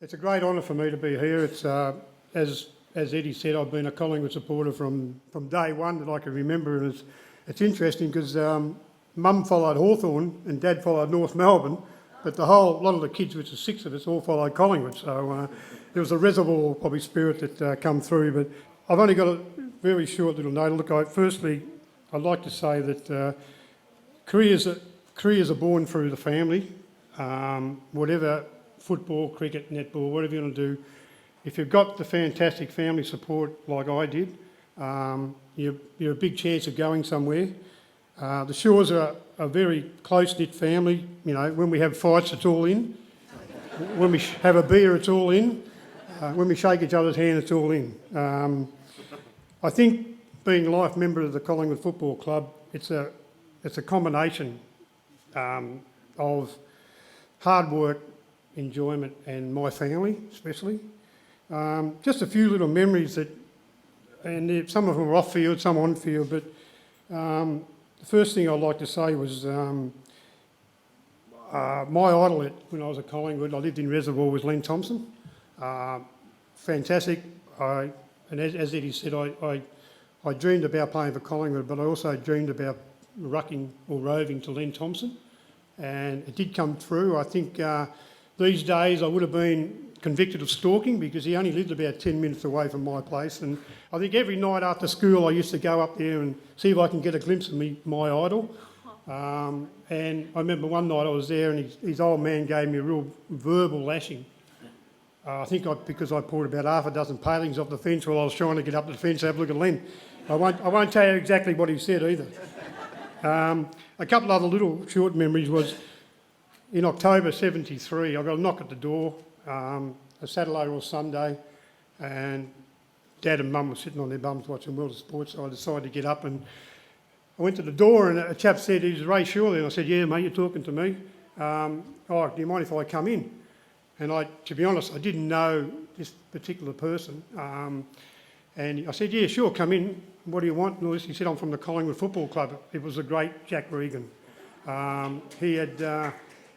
It's a great honour for me to be here. It's as Eddie said, I've been a Collingwood supporter from day one that I can remember, and it's interesting because Mum followed Hawthorn and Dad followed North Melbourne, but a lot of the kids, which is 6 of us, all followed Collingwood. So there was a reservoir probably spirit that come through. But I've only got a very short little note. Look, firstly, I'd like to say that careers are born through the family. Whatever, football, cricket, netball, whatever you want to do, if you've got the fantastic family support like I did, you're a big chance of going somewhere. The Shores are a very close-knit family. You know, when we have fights, it's all in. When we have a beer, it's all in. When we shake each other's hand, it's all in. I think being a life member of the Collingwood Football Club, it's a combination of hard work, enjoyment, and my family especially. Just a few little memories and some of them are off field, some on field, but the first thing I'd like to say was my idol when I was at Collingwood, I lived in Reservoir, was Len Thompson. Fantastic. And as Eddie said, I dreamed about playing for Collingwood, but I also dreamed about rucking or roving to Len Thompson, and it did come through. I think these days I would have been convicted of stalking because he only lived about 10 minutes away from my place, and I think every night after school I used to go up there and see if I can get a glimpse of my idol. And I remember one night I was there and his old man gave me a real verbal lashing. I think because I poured about half a dozen palings off the fence while I was trying to get up the fence to have a look at Len. I won't tell you exactly what he said either. A couple other little short memories was in October 73, I got a knock at the door, a Saturday or Sunday, and Dad and Mum were sitting on their bums watching World of Sport, so I decided to get up and I went to the door and a chap said, "Is Ray Shirley?" And I said, "Yeah, mate, you're talking to me. Do you mind if I come in?" And to be honest, I didn't know this particular person. And I said, "Yeah, sure, come in. What do you want?" And he said, "I'm from the Collingwood Football Club." It was the great Jack Regan.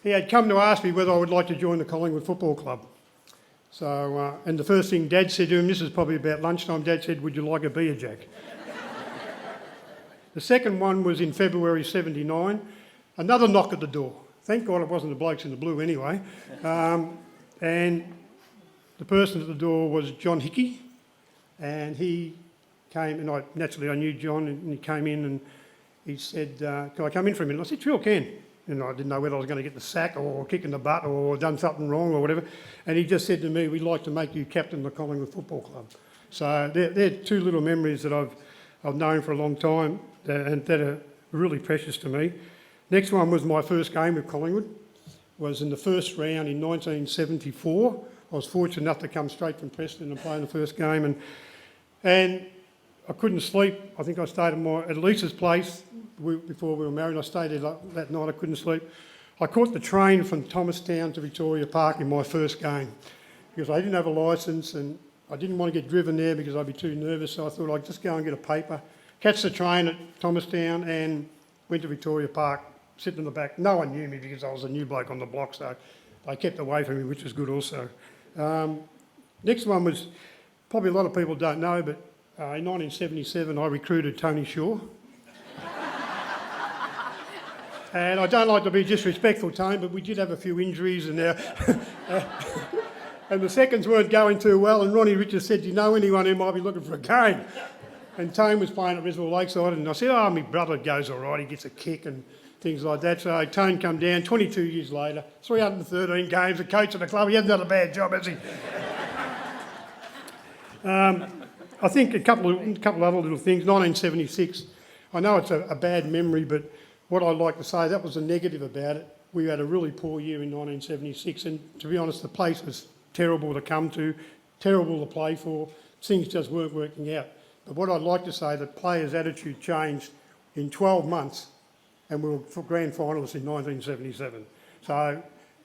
He had come to ask me whether I would like to join the Collingwood Football Club. So, and the first thing Dad said to him, this is probably about lunchtime, Dad said, "Would you like a beer, Jack?" The second one was in February 79, another knock at the door. Thank God it wasn't the blokes in the blue anyway. And the person at the door was John Hickey, and he came, and I knew John, and he came in and he said, "Can I come in for a minute?" I said, "Sure, can." And I didn't know whether I was going to get the sack or kick in the butt or done something wrong or whatever. And he just said to me, "We'd like to make you captain of the Collingwood Football Club." So they're two little memories that I've known for a long time and that are really precious to me. Next one was my first game with Collingwood. Was in the first round in 1974. I was fortunate enough to come straight from Preston and play in the first game, and I couldn't sleep. I think I stayed at Lisa's place before we were married. I stayed there that night. I couldn't sleep. I caught the train from Thomastown to Victoria Park in my first game because I didn't have a licence and I didn't want to get driven there because I'd be too nervous. So I thought I'd just go and get a paper, catch the train at Thomastown, and went to Victoria Park, sitting in the back. No one knew me because I was a new bloke on the block, so they kept away from me, which was good also. Next one was probably a lot of people don't know, but in 1977 I recruited Tony Shaw. And I don't like to be disrespectful, Tone, but we did have a few injuries and and the seconds weren't going too well, and Ronnie Richards said, "Do you know anyone who might be looking for a game?" And Tone was playing at Reservoir Lakeside, and I said, "Oh, my brother goes all right, he gets a kick," and things like that. So Tone come down 22 years later, 313 games, a coach of the club. He hasn't done a bad job, has he? I think a couple of other little things. 1976, I know it's a bad memory, but what I'd like to say, that was a negative about it. We had a really poor year in 1976, and to be honest, the place was terrible to come to, terrible to play for. Things just weren't working out. But what I'd like to say, that players' attitude changed in 12 months, and we were grand finalists in 1977. So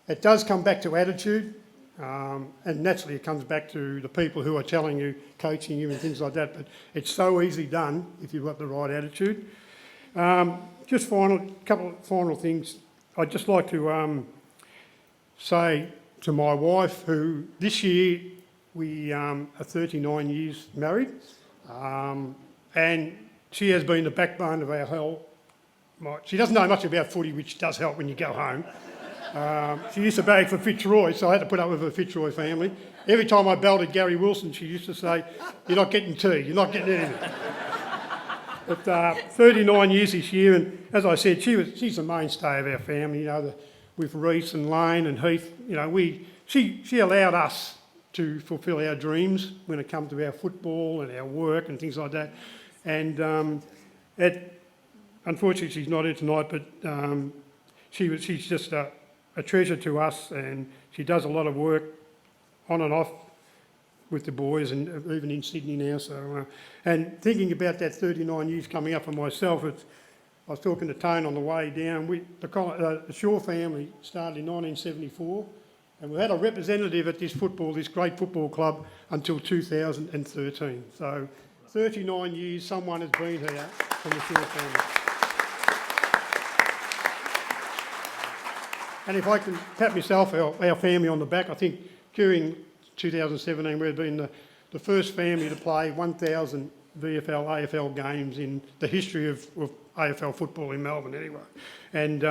it does come back to attitude, and naturally it comes back to the people who are telling you, coaching you and things like that, but it's so easily done if you've got the right attitude. Couple of final things. I'd just like to say to my wife, who this year we are 39 years married, and she has been the backbone of our whole. She doesn't know much about footy, which does help when you go home. She used to bag for Fitzroy, so I had to put up with her Fitzroy family. Every time I belted Gary Wilson, she used to say, "You're not getting tea, you're not getting anything." But 39 years this year, and as I said, she's the mainstay of our family. You know, with Reese and Lane and Heath, you know, she allowed us to fulfil our dreams when it comes to our football and our work and things like that. And unfortunately, she's not here tonight, but she's just a treasure to us, and she does a lot of work on and off with the boys, and even in Sydney now. So, and thinking about that 39 years coming up for myself, I was talking to Tone on the way down. The Shaw family started in 1974, and we had a representative at this great football club, until 2013. So, 39 years, someone has been here from the Shaw family. And if I can pat myself, our family on the back, I think during 2017 we've been the first family to play 1,000 VFL, AFL games in the history of AFL football in Melbourne anyway. And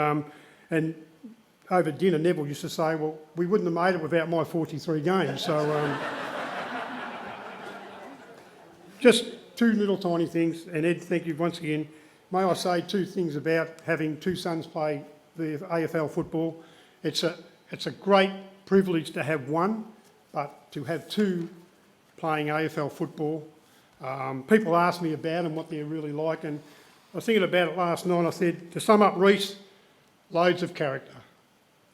over dinner, Neville used to say, well, we wouldn't have made it without my 43 games. So just two little tiny things. And Ed, thank you once again. May I say two things about having two sons play the AFL football. It's a great privilege to have one, but to have two playing AFL football. People ask me about them, what they're really like, and I was thinking about it last night. I said, to sum up Reece, loads of character.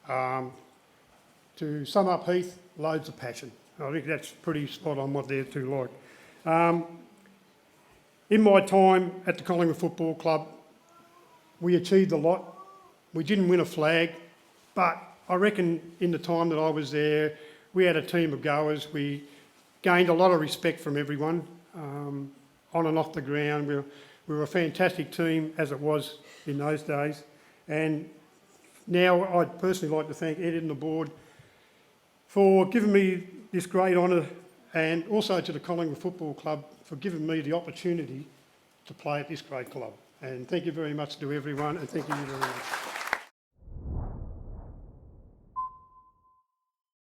To sum up Heath, loads of passion. I think that's pretty spot on what they're two like. In my time at the Collingwood Football Club, we achieved a lot. We didn't win a flag, but I reckon in the time that I was there, we had a team of goers. We gained a lot of respect from everyone, on and off the ground. We were a fantastic team as it was in those days. And now I'd personally like to thank Ed and the board for giving me this great honour, and also to the Collingwood Football Club for giving me the opportunity to play at this great club. And thank you very much to everyone, and thank you very much.